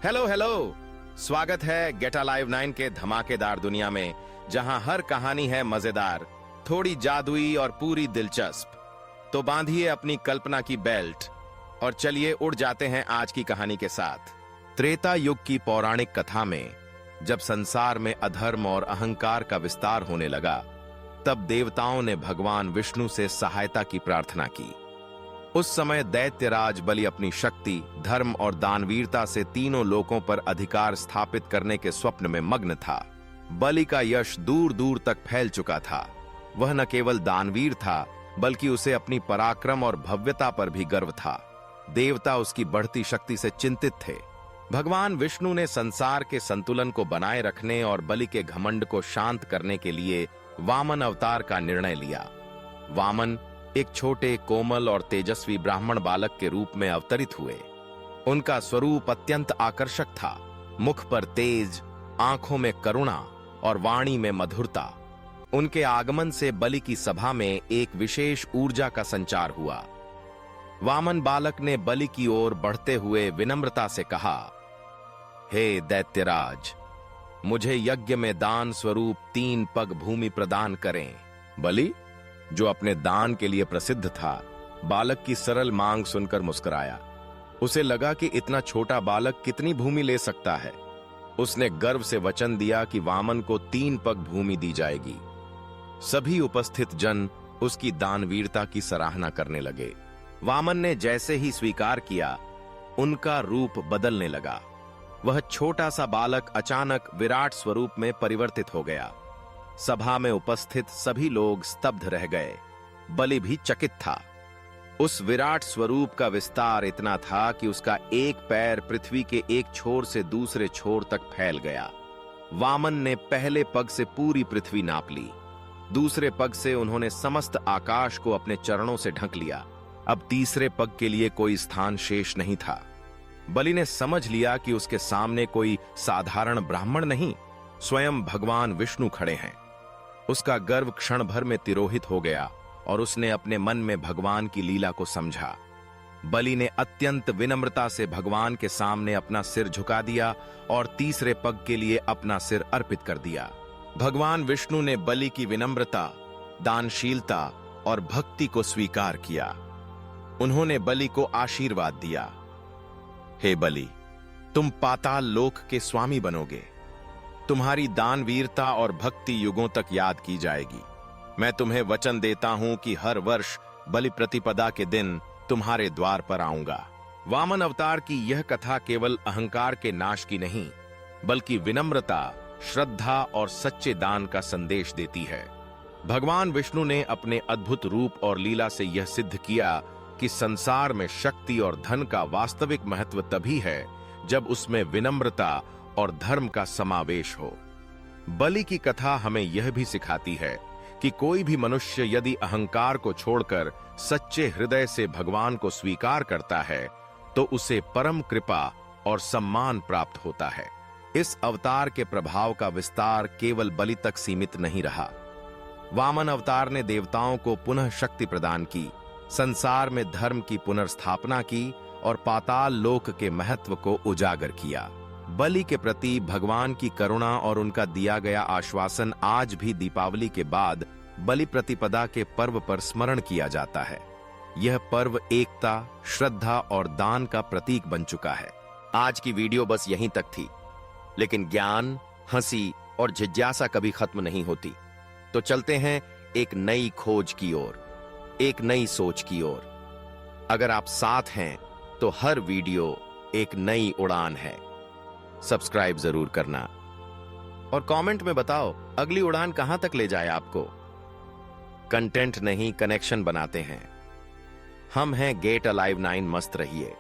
Hello hello. स्वागत है gate alive 9 के धमाकेदार दुनिया में, जहां हर कहानी है मजेदार, थोड़ी जादुई और पूरी दिलचस्प। तो बांधिए अपनी कल्पना की बेल्ट और चलिए उड़ जाते हैं आज की कहानी के साथ। त्रेता युग की पौराणिक कथा में जब संसार में अधर्म और अहंकार का विस्तार होने लगा, तब देवताओं ने भगवान विष्णु से सहायता की प्रार्थना की। उस समय दैत्यराज बलि अपनी शक्ति, धर्म और दानवीरता से तीनों लोकों पर अधिकार स्थापित करने के स्वप्न में मग्न था। बलि का यश दूर दूर तक फैल चुका था। वह न केवल दानवीर था, बल्कि उसे अपनी पराक्रम और भव्यता पर भी गर्व था। देवता उसकी बढ़ती शक्ति से चिंतित थे। भगवान विष्णु ने संसार के संतुलन को बनाए रखने और बलि के घमंड को शांत करने के लिए वामन अवतार का निर्णय लिया। वामन एक छोटे, कोमल और तेजस्वी ब्राह्मण बालक के रूप में अवतरित हुए। उनका स्वरूप अत्यंत आकर्षक था। मुख पर तेज, आंखों में करुणा और वाणी में मधुरता। उनके आगमन से बलि की सभा में एक विशेष ऊर्जा का संचार हुआ। वामन बालक ने बलि की ओर बढ़ते हुए विनम्रता से कहा, हे दैत्यराज, मुझे यज्ञ में दान स्वरूप 3 पग भूमि प्रदान करें। बलि, जो अपने दान के लिए प्रसिद्ध था, बालक की सरल मांग सुनकर मुस्कुराया। उसे लगा कि इतना छोटा बालक कितनी भूमि ले सकता है। उसने गर्व से वचन दिया कि वामन को 3 पग भूमि दी जाएगी। सभी उपस्थित जन उसकी दानवीरता की सराहना करने लगे। वामन ने जैसे ही स्वीकार किया, उनका रूप बदलने लगा। वह छोटा सा बालक अचानक विराट स्वरूप में परिवर्तित हो गया। सभा में उपस्थित सभी लोग स्तब्ध रह गए। बलि भी चकित था। उस विराट स्वरूप का विस्तार इतना था कि उसका एक पैर पृथ्वी के एक छोर से दूसरे छोर तक फैल गया। वामन ने पहले पग से पूरी पृथ्वी नाप ली। दूसरे पग से उन्होंने समस्त आकाश को अपने चरणों से ढक लिया। अब तीसरे पग के लिए कोई स्थान शेष नहीं था। बलि ने समझ लिया कि उसके सामने कोई साधारण ब्राह्मण नहीं, स्वयं भगवान विष्णु खड़े हैं। उसका गर्व क्षण भर में तिरोहित हो गया और उसने अपने मन में भगवान की लीला को समझा। बलि ने अत्यंत विनम्रता से भगवान के सामने अपना सिर झुका दिया और तीसरे पग के लिए अपना सिर अर्पित कर दिया। भगवान विष्णु ने बलि की विनम्रता, दानशीलता और भक्ति को स्वीकार किया। उन्होंने बलि को आशीर्वाद दिया, हे बलि, तुम पाताल लोक के स्वामी बनोगे। तुम्हारी दानवीरता और भक्ति युगों तक याद की जाएगी। मैं तुम्हें वचन देता हूं कि हर वर्ष बलि प्रतिपदा के दिन तुम्हारे द्वार पर आऊंगा। वामन अवतार की यह कथा केवल अहंकार के नाश की नहीं, बल्कि विनम्रता, श्रद्धा और सच्चे दान का संदेश देती है। भगवान विष्णु ने अपने अद्भुत रूप और लीला से यह सिद्ध किया कि संसार में शक्ति और धन का वास्तविक महत्व तभी है जब उसमें विनम्रता और धर्म का समावेश हो। बलि की कथा हमें यह भी सिखाती है कि कोई भी मनुष्य यदि अहंकार को छोड़कर सच्चे हृदय से भगवान को स्वीकार करता है, तो उसे परम कृपा और सम्मान प्राप्त होता है। इस अवतार के प्रभाव का विस्तार केवल बलि तक सीमित नहीं रहा। वामन अवतार ने देवताओं को पुनः शक्ति प्रदान की, संसार में धर्म की पुनर्स्थापना की और पाताल लोक के महत्व को उजागर किया। बलि के प्रति भगवान की करुणा और उनका दिया गया आश्वासन आज भी दीपावली के बाद बलि प्रतिपदा के पर्व पर स्मरण किया जाता है। यह पर्व एकता, श्रद्धा और दान का प्रतीक बन चुका है। आज की वीडियो बस यहीं तक थी, लेकिन ज्ञान, हंसी और जिज्ञासा कभी खत्म नहीं होती। तो चलते हैं एक नई खोज की ओर, एक नई सोच की ओर। अगर आप साथ हैं तो हर वीडियो एक नई उड़ान है। सब्सक्राइब जरूर करना और कमेंट में बताओ अगली उड़ान कहां तक ले जाए आपको। कंटेंट नहीं, कनेक्शन बनाते हैं। हम हैं गेट अलाइव 9। मस्त रहिए।